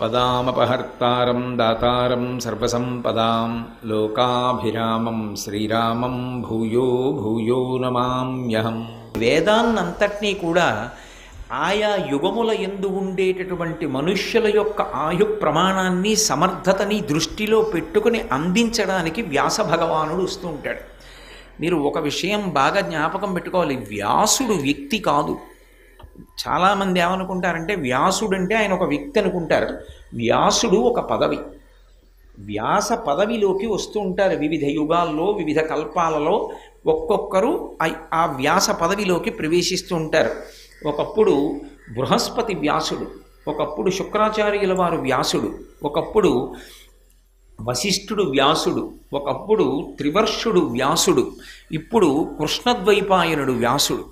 ఆపదామపహర్తారం దాతారం సర్వసంపదాం లోకాభిరామం శ్రీరామం భూయో భూయో నమామ్యహం. వేదాన్నంతటినీ కూడా ఆయా యుగముల యందు ఉండేటటువంటి మనుష్యుల యొక్క ఆయు ప్రమాణాన్ని సమర్థతని దృష్టిలో పెట్టుకుని అందించడానికి వ్యాస భగవానుడు వస్తూ ఉంటాడు. మీరు ఒక విషయం బాగా జ్ఞాపకం పెట్టుకోవాలి, వ్యాసుడు వ్యక్తి కాదు. చాలామంది ఏమనుకుంటారంటే వ్యాసుడు అంటే ఆయన ఒక వ్యక్తి అనుకుంటారు. వ్యాసుడు ఒక పదవి. వ్యాస పదవిలోకి వస్తూ ఉంటారు వివిధ యుగాల్లో, వివిధ కల్పాలలో ఒక్కొక్కరు ఆ వ్యాస పదవిలోకి ప్రవేశిస్తూ ఉంటారు. ఒకప్పుడు బృహస్పతి వ్యాసుడు, ఒకప్పుడు శుక్రాచార్యుల వారు వ్యాసుడు, ఒకప్పుడు వశిష్ఠుడు వ్యాసుడు, ఒకప్పుడు త్రివర్షుడు వ్యాసుడు, ఇప్పుడు కృష్ణద్వైపాయనుడు వ్యాసుడు.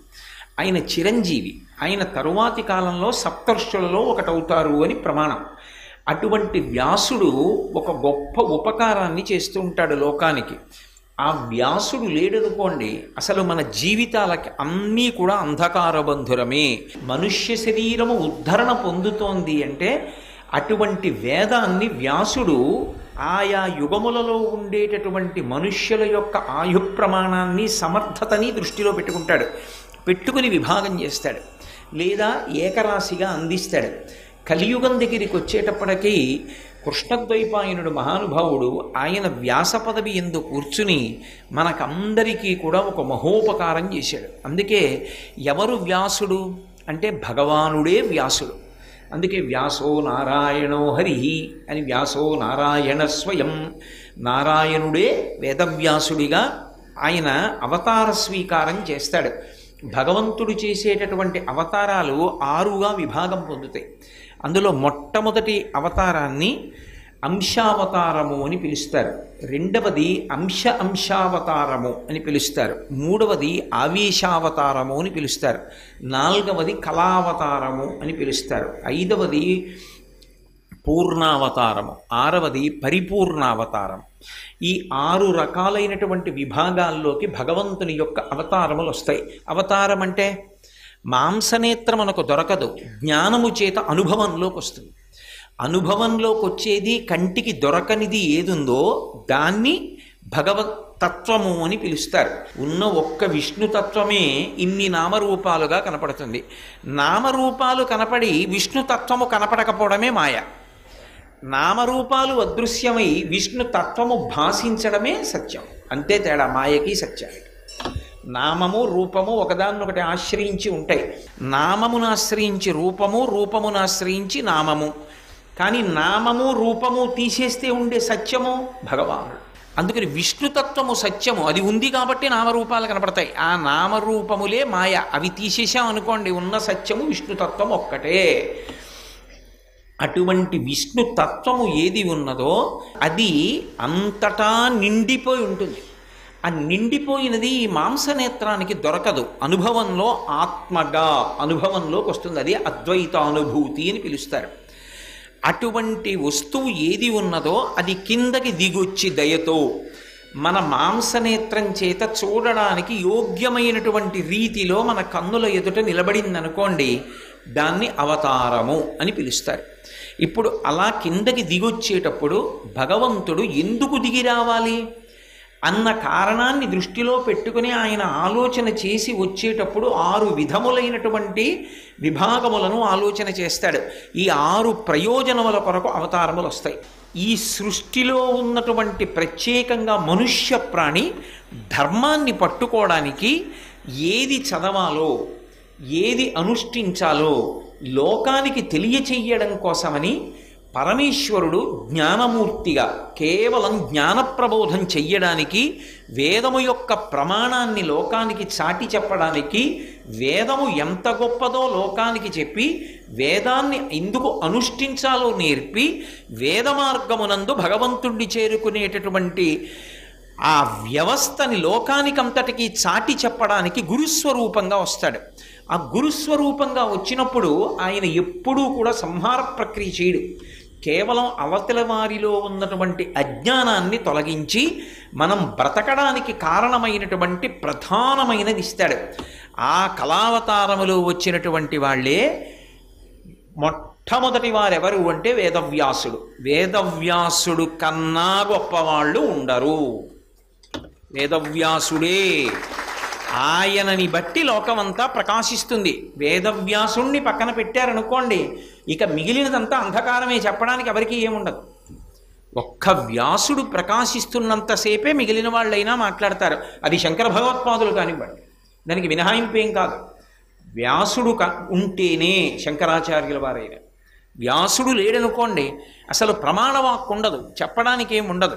ఆయన చిరంజీవి. ఆయన తరువాతి కాలంలో సప్తర్షులలో ఒకటవుతారు అని ప్రమాణం. అటువంటి వ్యాసుడు ఒక గొప్ప ఉపకారాన్ని చేస్తూ ఉంటాడు లోకానికి. ఆ వ్యాసుడు లేడనుకోండి, అసలు మన జీవితాలకి అన్నీ కూడా అంధకారబంధురమే. మనుష్య శరీరము ఉద్ధరణ పొందుతోంది అంటే అటువంటి వేదాన్ని వ్యాసుడు ఆయా యుగములలో ఉండేటటువంటి మనుష్యుల యొక్క ఆయు ప్రమాణాన్ని సమర్థతని దృష్టిలో పెట్టుకుంటాడు. పెట్టుకుని విభాగం చేస్తాడు, లేదా ఏకరాశిగా అందిస్తాడు. కలియుగం దగ్గరికి వచ్చేటప్పటికీ కృష్ణద్వైపాయనుడు మహానుభావుడు ఆయన వ్యాస పదవి యందు కూర్చుని మనకందరికీ కూడా ఒక మహోపకారం చేశాడు. అందుకే ఎవరు వ్యాసుడు అంటే భగవానుడే వ్యాసుడు. అందుకే వ్యాసో నారాయణో హరి అని, వ్యాసో నారాయణ స్వయం, నారాయణుడే వేదవ్యాసుడిగా ఆయన అవతార స్వీకారం చేస్తాడు. భగవంతుడు చేసేటటువంటి అవతారాలు 6గా విభాగం పొందుతాయి. అందులో మొట్టమొదటి అవతారాన్ని అంశావతారము అని పిలుస్తారు, రెండవది అంశావతారము అని పిలుస్తారు, మూడవది ఆవేశావతారము అని పిలుస్తారు, నాలుగవది కళావతారము అని పిలుస్తారు, ఐదవది పూర్ణావతారము, ఆరవది పరిపూర్ణావతారం. ఈ 6 రకాలైనటువంటి విభాగాల్లోకి భగవంతుని యొక్క అవతారములు వస్తాయి. అవతారం అంటే మాంసనేత్రం మనకు దొరకదు, జ్ఞానము చేత అనుభవంలోకి వస్తుంది. అనుభవంలోకి వచ్చేది కంటికి దొరకనిది ఏదుందో దాన్ని భగవతత్వము అని పిలుస్తారు. ఉన్న ఒక్క విష్ణుతత్వమే ఇన్ని నామరూపాలుగా కనపడుతుంది. నామరూపాలు కనపడి విష్ణుతత్వము కనపడకపోవడమే మాయ. నామరూపాలు అదృశ్యమై విష్ణుతత్వము భాషించడమే సత్యం. అంతే తేడా మాయకి సత్యానికి. నామము రూపము ఒకదాన్నొకటి ఆశ్రయించి ఉంటాయి. నామమును ఆశ్రయించి రూపము, రూపమును ఆశ్రయించి నామము. కానీ నామము రూపము తీసేస్తే ఉండే సత్యము భగవానుడు. అందుకని విష్ణుతత్వము సత్యము, అది ఉంది కాబట్టి నామరూపాలు కనపడతాయి. ఆ నామరూపములే మాయ. అవి తీసేసాం అనుకోండి, ఉన్న సత్యము విష్ణుతత్వం ఒక్కటే. అటువంటి విష్ణుతత్వము ఏది ఉన్నదో అది అంతటా నిండిపోయి ఉంటుంది. ఆ నిండిపోయినది ఈ మాంసనేత్రానికి దొరకదు. అనుభవంలో ఆత్మగా అనుభవంలోకి వస్తుంది. అది అద్వైతానుభూతి అని పిలుస్తారు. అటువంటి వస్తువు ఏది ఉన్నదో అది కిందకి దిగొచ్చి దయతో మన మాంసనేత్రం చేత చూడడానికి యోగ్యమైనటువంటి రీతిలో మన కన్నుల ఎదుట నిలబడిందనుకోండి, దాన్ని అవతారము అని పిలుస్తారు. ఇప్పుడు అలా కిందకి దిగొచ్చేటప్పుడు భగవంతుడు ఎందుకు దిగి రావాలి అన్న కారణాన్ని దృష్టిలో పెట్టుకుని ఆయన ఆలోచన చేసి వచ్చేటప్పుడు 6 విధములైనటువంటి విభాగములను ఆలోచన చేస్తాడు. ఈ 6 ప్రయోజనముల కొరకు అవతారములు వస్తాయి. ఈ సృష్టిలో ఉన్నటువంటి ప్రత్యేకంగా మనుష్య ప్రాణి ధర్మాన్ని పట్టుకోవడానికి ఏది చదవాలో, ఏది అనుష్ఠించాలో లోకానికి తెలియచెయ్యడం కోసమని పరమేశ్వరుడు జ్ఞానమూర్తిగా కేవలం జ్ఞానప్రబోధం చెయ్యడానికి, వేదము యొక్క ప్రమాణాన్ని లోకానికి చాటి చెప్పడానికి, వేదము ఎంత గొప్పదో లోకానికి చెప్పి వేదాన్ని ఎందుకు అనుష్ఠించాలో నేర్పి వేద మార్గమునందు భగవంతుణ్ణి చేరుకునేటటువంటి ఆ వ్యవస్థని లోకానికంతటికీ చాటి చెప్పడానికి గురుస్వరూపంగా వస్తాడు. ఆ గురుస్వరూపంగా వచ్చినప్పుడు ఆయన ఎప్పుడూ కూడా సంహార ప్రక్రియ చేయడు. కేవలం అవతల వారిలో ఉన్నటువంటి అజ్ఞానాన్ని తొలగించి మనం బ్రతకడానికి కారణమైనటువంటి ప్రధానమైనది ఇస్తాడు. ఆ కళావతారములో వచ్చినటువంటి వాళ్ళే మొట్టమొదటి వారెవరు అంటే వేదవ్యాసుడు. వేదవ్యాసుడు కన్నా గొప్పవాళ్ళు ఉండరు. వేదవ్యాసుడే. ఆయనని బట్టి లోకమంతా ప్రకాశిస్తుంది. వేదవ్యాసుణ్ణి పక్కన పెట్టారనుకోండి, ఇక మిగిలినదంతా అంధకారమే, చెప్పడానికి ఎవరికి ఏముండదు. ఒక్క వ్యాసుడు ప్రకాశిస్తున్నంతసేపే మిగిలిన వాళ్ళైనా మాట్లాడతారు. అది శంకర భగవత్పాదులు కానివ్వండి, దానికి మినహాయింపు ఏం కాదు. వ్యాసుడు ఉంటేనే శంకరాచార్యుల వారైన. వ్యాసుడు లేడనుకోండి, అసలు ప్రమాణవాక్కు ఉండదు, చెప్పడానికి ఏముండదు.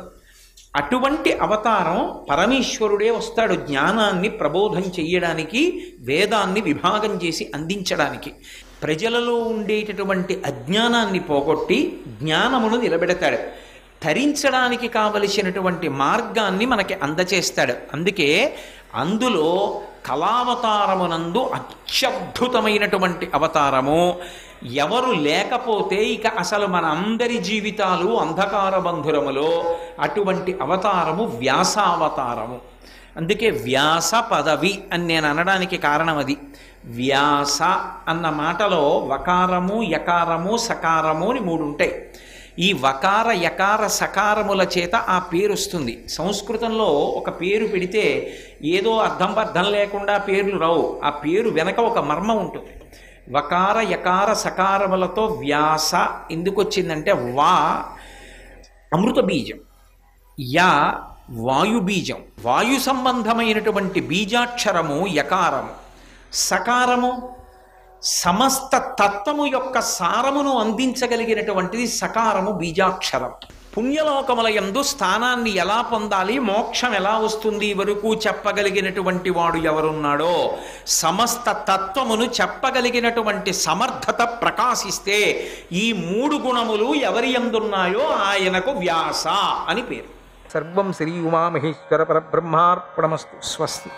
అటువంటి అవతారం పరమేశ్వరుడే వస్తాడు జ్ఞానాన్ని ప్రబోధం చెయ్యడానికి, వేదాన్ని విభాగం చేసి అందించడానికి. ప్రజలలో ఉండేటటువంటి అజ్ఞానాన్ని పోగొట్టి జ్ఞానమును నిలబెడతాడు. తరించడానికి కావలసినటువంటి మార్గాన్ని మనకి అందచేస్తాడు. అందుకే అందులో కళావతారమునందు అత్యద్భుతమైనటువంటి అవతారము. ఎవరు లేకపోతే ఇక అసలు మన అందరి జీవితాలు అంధకార బంధురములో అటువంటి అవతారము వ్యాసావతారము. అందుకే వ్యాస పదవి అని నేను అనడానికి కారణం అది. వ్యాస అన్న మాటలో వకారము, యకారము, సకారము అని 3 ఉంటాయి. ఈ వకార యకార సకారముల చేత ఆ పేరు వస్తుంది. సంస్కృతంలో ఒక పేరు పెడితే ఏదో అర్థం లేకుండా పేర్లు రావు. ఆ పేరు వెనక ఒక మర్మం ఉంటుంది. వకార యకార సకారములతో వ్యాస ఎందుకు వచ్చిందంటే, వా అమృత బీజం, యా వాయు బీజం, వాయు సంబంధమైనటువంటి బీజాక్షరము యకారము, సకారము సమస్త తత్వము యొక్క సారమును అందించగలిగినటువంటిది సకారము బీజాక్షరం. పుణ్యలోకముల యందు స్థానాన్ని ఎలా పొందాలి, మోక్షం ఎలా వస్తుంది వరకు చెప్పగలిగినటువంటి వాడు ఎవరున్నాడో, సమస్త తత్వమును చెప్పగలిగినటువంటి సమర్థత ప్రకాశిస్తే ఈ 3 గుణములు ఎవరి యందున్నాయో ఆయనకు వ్యాస అని పేరు. సర్వం శ్రీ ఉమామహేశ్వర పరబ్రహ్మార్పణమస్తు. స్వస్తి.